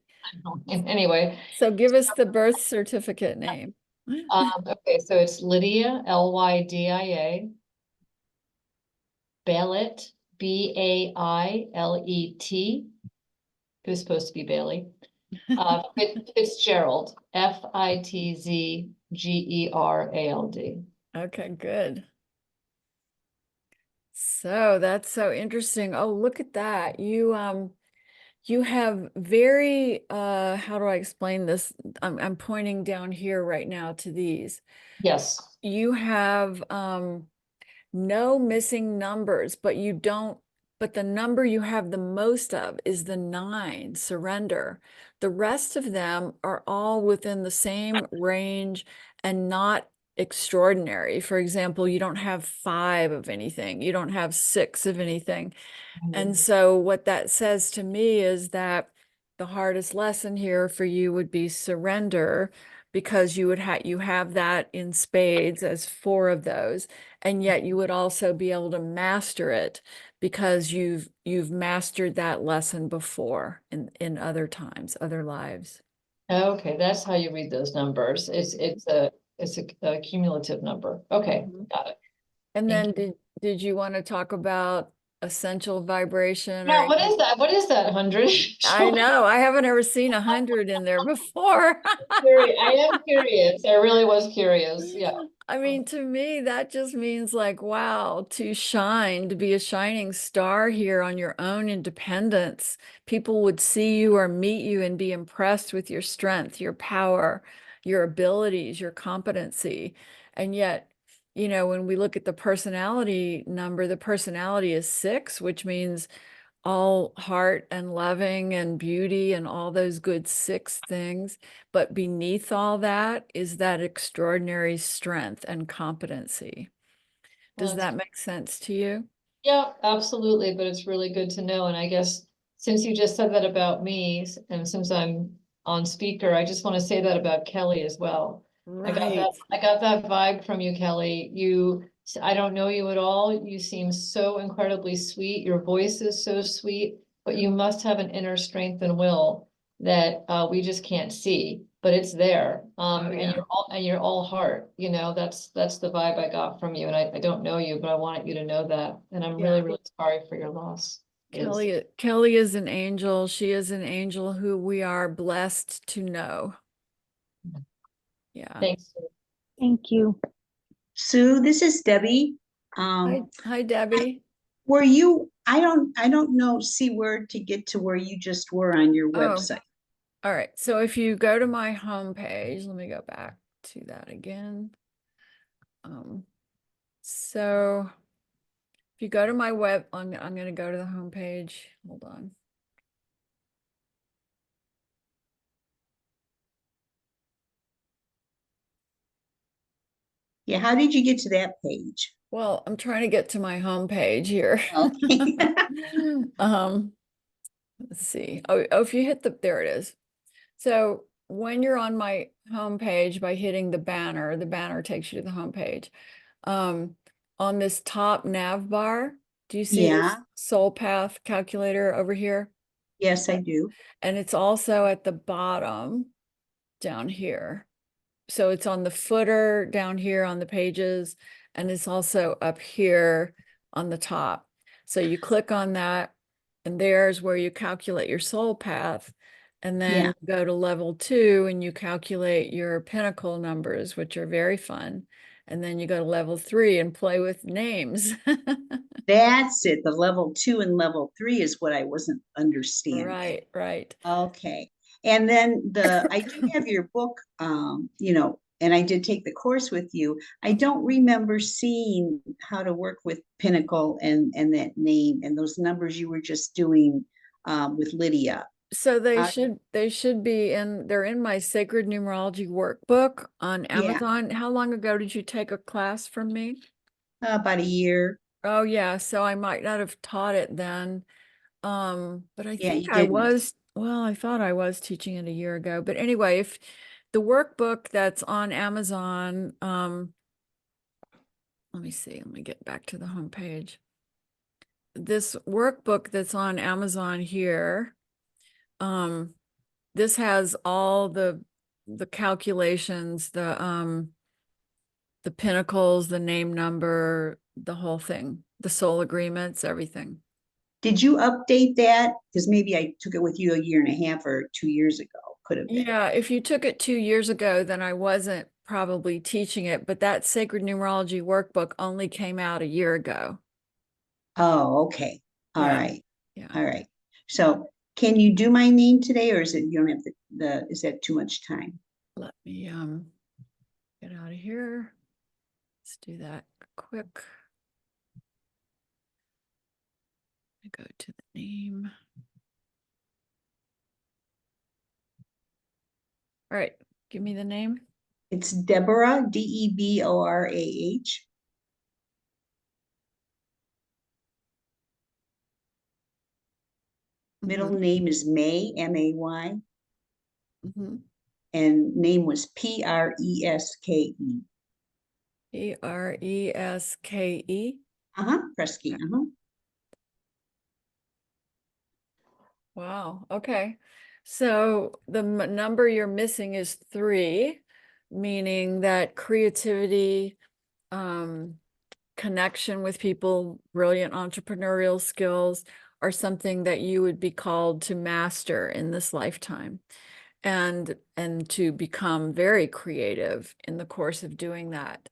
Anyway, So give us the birth certificate name. Okay, so it's Lydia, Lydia, Bailet, Bailet. It was supposed to be Bailey. Fitzgerald, Fitzgerald. Okay, good. So that's so interesting. Oh, look at that. You have very, how do I explain this? I'm pointing down here right now to these. Yes. You have no missing numbers, but you don't, but the number you have the most of is the 9, surrender. The rest of them are all within the same range and not extraordinary. For example, you don't have 5 of anything, you don't have 6 of anything. And so what that says to me is that the hardest lesson here for you would be surrender, because you have that in spades as 4 of those, and yet you would also be able to master it because you've mastered that lesson before in other times, other lives. Okay, that's how you read those numbers. It's a cumulative number. Okay, Mhm. got it. And Thank then did you want to talk about essential vibration? Yeah, Or what is that? What is that 100? I know I haven't ever seen 100 in there before. I am curious. I really was curious. Yeah. I mean, to me, that just means like, wow, to shine, to be a shining star here on your own independence. People would see you or meet you and be impressed with your strength, your power, your abilities, your competency. And yet, when we look at the personality number, the personality is 6, which means all heart and loving and beauty and all those good 6 things. But beneath all that is that extraordinary strength and competency. Does Well, that make sense to you? yeah, absolutely. But it's really good to know. And I guess since you just said that about me, and since I'm on speaker, I just want to say that about Kelly as well. Right. I got that vibe from you, Kelly. I don't know you at all. You seem so incredibly sweet. Your voice is so sweet, but you must have an inner strength and will that we just can't see, but it's there. Oh, And yeah. you're all heart. That's the vibe I got from you. And I don't know you, but I wanted you to know that. And I'm really, Yeah. really sorry for your loss. Kelly is an angel. She is an angel who we are blessed to know. Yeah. Thanks. Thank you. Sue, this is Debbie. Hi, Debbie. Were you, I don't know, see where to get to where you just were on your Oh. website. All right. So if you go to my homepage, let me go back to that again. So if you go to my web, I'm going to go to the homepage. Hold on. Yeah, how did you get to that page? Well, I'm trying to get to my homepage here. Okay. Let's see. Oh, if you hit there it is. So when you're on my homepage by hitting the banner takes you to the homepage. On this top nav bar, do you see this Yeah. soul path calculator over here? Yes, I do. And it's also at the bottom down here. So it's on the footer down here on the pages, and it's also up here on the top. So you click on that, and there's where you calculate your soul path. And then Yeah. you go to level 2 and you calculate your pinnacle numbers, which are very fun. And then you go to level 3 and play with names. That's it. The level 2 and level 3 is what I wasn't understanding. Right, right. Okay. And then I do have your book, and I did take the course with you. I don't remember seeing how to work with Pinnacle and that name and those numbers you were just doing with Lydia. So they should be they're in my Sacred Numerology workbook on Amazon. How long ago did you take a class from me? About a year. Oh yeah, so I might not have taught it then. But I think you I didn't. was, well, I thought I was teaching it a year ago. But anyway, if the workbook that's on Amazon, let me see, let me get back to the homepage. This workbook that's on Amazon here, this has all the the calculations, the pinnacles, the name number, the whole thing, the soul agreements, everything. Did you update that? Because maybe I took it with you a year and a half or 2 years ago. Could have been. Yeah, if you took it 2 years ago, then I wasn't probably teaching it, but that Sacred Numerology workbook only came out a year ago. Oh, okay. All Yeah. right. Yeah. All right. So can you do my name today, or is it you don't have the is that too much time? Let me get out of here. Let's do that quick. I go to the name. All right, give me the name. It's Deborah, Deborah. Middle name is May, May, Mhm. and name was Preske. Preske. Presky. Wow. Okay. So the number you're missing is 3, meaning that creativity, connection with people, brilliant entrepreneurial skills are something that you would be called to master in this lifetime, and to become very creative in the course of doing that.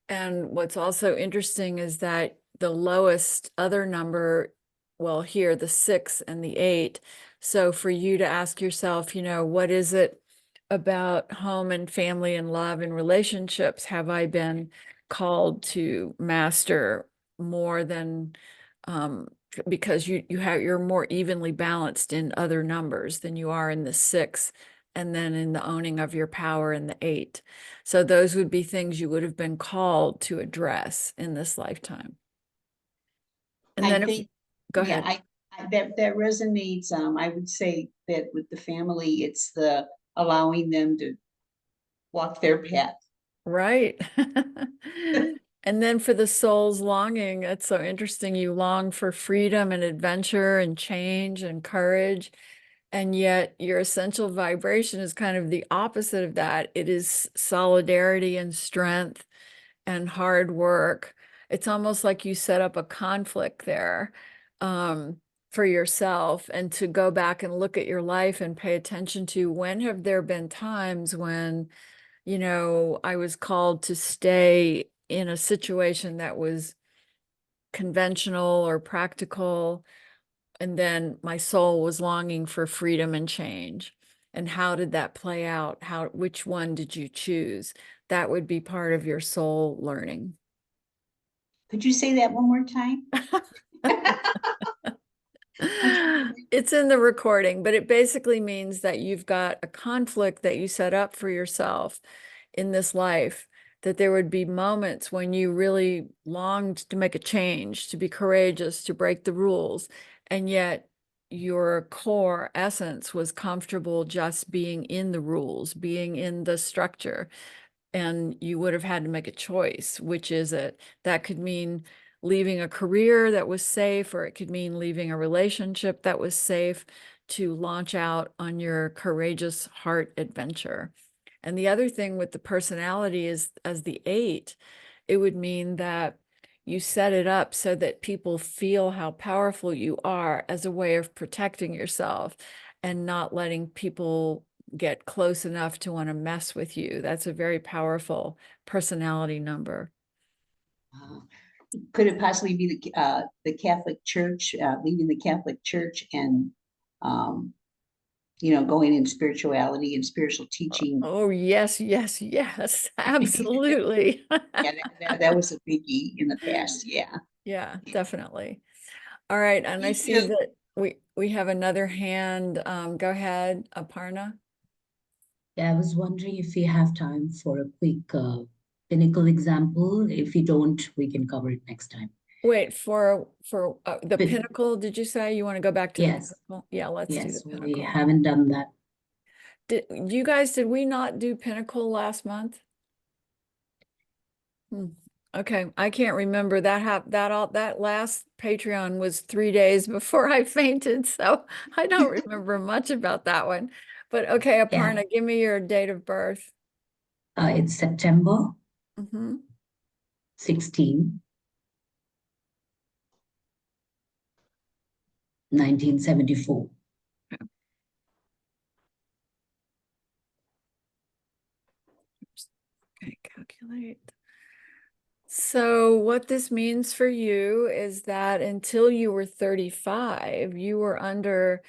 And what's also interesting is that the lowest other number, well, here, the 6 and the 8. So for you to ask yourself, what is it about home and family and love and relationships have I been called to master more than, because you're more evenly balanced in other numbers than you are in the 6, and then in the owning of your power in the 8. So those would be things you would have been called to address in this lifetime. And then go ahead. That resonates. I would say that with the family, it's the allowing them to walk their path. Right. And then for the soul's longing, it's so interesting. You long for freedom and adventure and change and courage. And yet your essential vibration is kind of the opposite of that. It is solidarity and strength and hard work. It's almost like you set up a conflict there, for yourself, and to go back and look at your life and pay attention to, when have there been times when, I was called to stay in a situation that was conventional or practical, and then my soul was longing for freedom and change. And how did that play out? Which one did you choose? That would be part of your soul learning. Could you say that one more time? It's in the recording, but it basically means that you've got a conflict that you set up for yourself in this life, that there would be moments when you really longed to make a change, to be courageous, to break the rules, and yet your core essence was comfortable just being in the rules, being in the structure, and you would have had to make a choice. Which is it? That could mean leaving a career that was safe, or it could mean leaving a relationship that was safe to launch out on your courageous heart adventure. And the other thing with the personality is, as the 8, it would mean that you set it up so that people feel how powerful you are as a way of protecting yourself and not letting people get close enough to want to mess with you. That's a very powerful personality number. Could it possibly be the Catholic Church, leaving the Catholic Church and going in spirituality and spiritual teaching? Oh, yes, yes, yes, absolutely. Yeah, that was a biggie in the past. Yeah. Yeah, definitely. All right, and I see that we have another hand. Go ahead, Aparna. Yeah, I was wondering if we have time for a quick Pinnacle example. If we don't, we can cover it next time. Wait, for the Pin- Pinnacle, did you say you want to go back to Yes. the Pinnacle? Yeah, let's do Yes, the we Pinnacle. haven't done that. Did we not do Pinnacle last month? Okay, I can't remember that last Patreon was 3 days before I fainted, so I don't remember much about that one. But okay, Yeah. Aparna, give me your date of birth. It's September Mhm. 16, 1974. Okay, calculate. So what this means for you is that until you were 35, you were under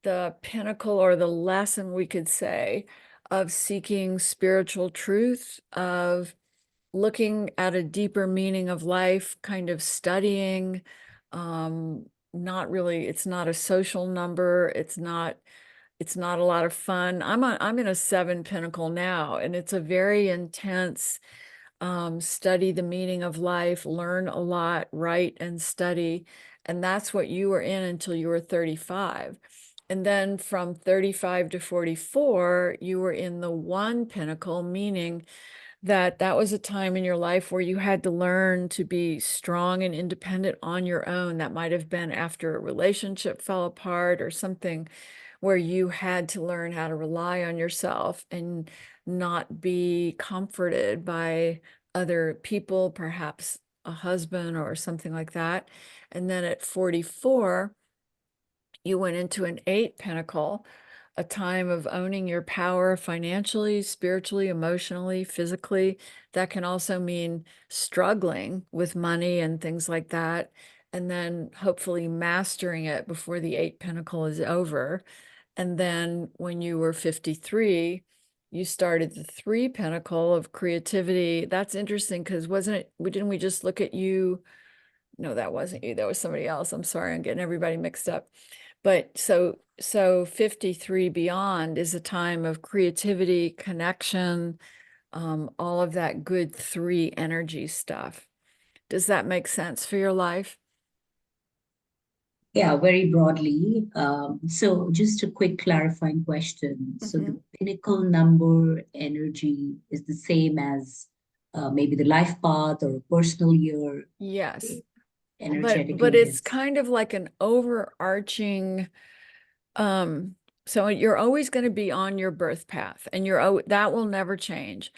the pinnacle or the lesson, we could say, of seeking spiritual truth, of looking at a deeper meaning of life, kind of studying, not really, it's not a social number, it's not a lot of fun. I'm in a 7 pinnacle now, and it's a very intense study the meaning of life, learn a lot, write and study. And that's what you were in until you were 35. And then from 35 to 44, you were in the 1 pinnacle, meaning that that was a time in your life where you had to learn to be strong and independent on your own. That might have been after a relationship fell apart or something where you had to learn how to rely on yourself and not be comforted by other people, perhaps a husband or something like that. And then at 44, you went into an 8 pinnacle, a time of owning your power financially, spiritually, emotionally, physically. That can also mean struggling with money and things like that. And then hopefully mastering it before the 8 pinnacle is over. And then when you were 53, you started the 3 pinnacle of creativity. That's interesting because didn't we just look at you? No, that wasn't you. That was somebody else. I'm sorry, I'm getting everybody mixed up. But so 53 beyond is a time of creativity, connection, all of that good 3 energy stuff. Does that make sense for your life? Yeah, very broadly. So just a quick clarifying question. So the pinnacle number energy is the same as maybe the life path or a personal year. Yes. Energetically, But it's kind of like an overarching, so you're always going to be on your birth path, and that will never change.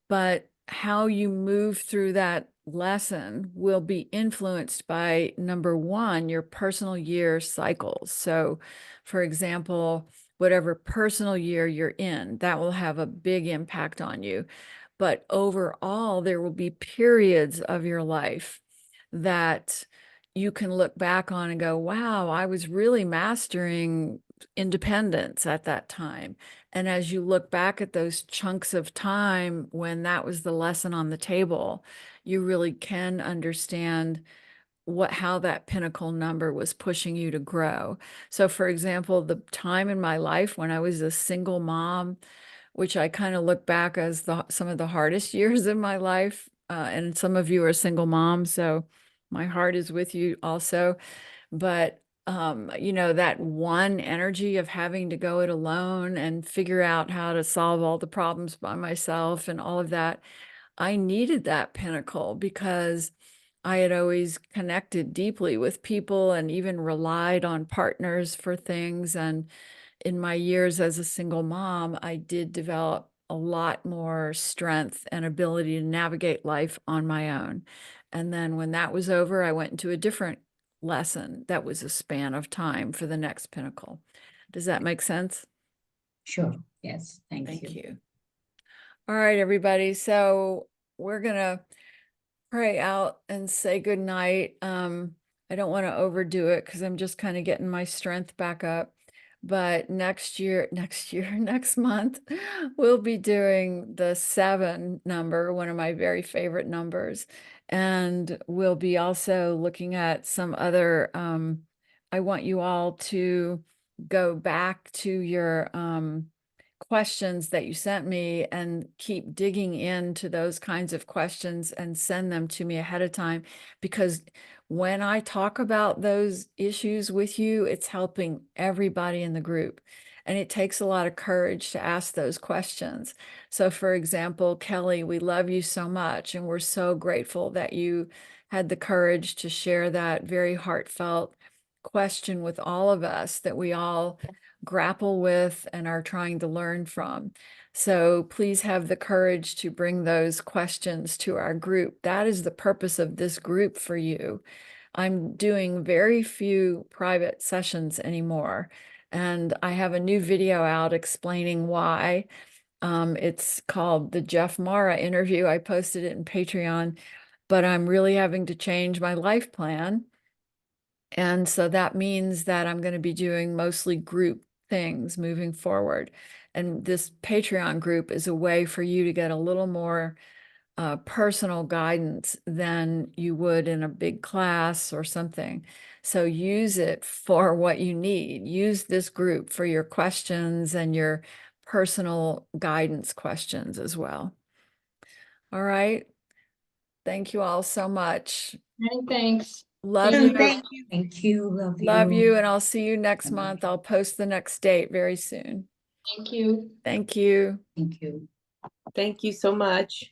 But how you move through that lesson will be influenced by, number 1, your personal year cycles. So, for example, whatever personal year you're in, that will have a big impact on you. But overall, there will be periods of your life that you can look back on and go, wow, I was really mastering independence at that time. And as you look back at those chunks of time when that was the lesson on the table, you really can understand how that pinnacle number was pushing you to grow. So for example, the time in my life when I was a single mom, which I kind of look back as some of the hardest years in my life, and some of you are single moms, so my heart is with you also. But that 1 energy of having to go it alone and figure out how to solve all the problems by myself and all of that, I needed that pinnacle because I had always connected deeply with people and even relied on partners for things. And in my years as a single mom, I did develop a lot more strength and ability to navigate life on my own. And then when that was over, I went into a different lesson that was a span of time for the next pinnacle. Does that make sense? Sure. Yes. Thank Thank you. you. All right, everybody. So we're going to pray out and say good night. I don't want to overdo it because I'm just kind of getting my strength back up. But next month, we'll be doing the 7 number, one of my very favorite numbers. And we'll be also looking at some other, I want you all to go back to your questions that you sent me and keep digging into those kinds of questions and send them to me ahead of time, because when I talk about those issues with you, it's helping everybody in the group. And it takes a lot of courage to ask those questions. So for example, Kelly, we love you so much, and we're so grateful that you had the courage to share that very heartfelt question with all of us, that we all grapple with and are trying to learn from. So please have the courage to bring those questions to our group. That is the purpose of this group for you. I'm doing very few private sessions anymore, and I have a new video out explaining why. It's called the Jeff Mara interview. I posted it in Patreon, but I'm really having to change my life plan. And so that means that I'm going to be doing mostly group things moving forward. And this Patreon group is a way for you to get a little more personal guidance than you would in a big class or something. So use it for what you need. Use this group for your questions and your personal guidance questions as well. All right. Thank you all so much. Many thanks. Love Thank you. Thank you. Thank you. Love you. Love you. And I'll see you next Bye. month. I'll post the next date very soon. Thank you. Thank you. Thank you. Thank you so much.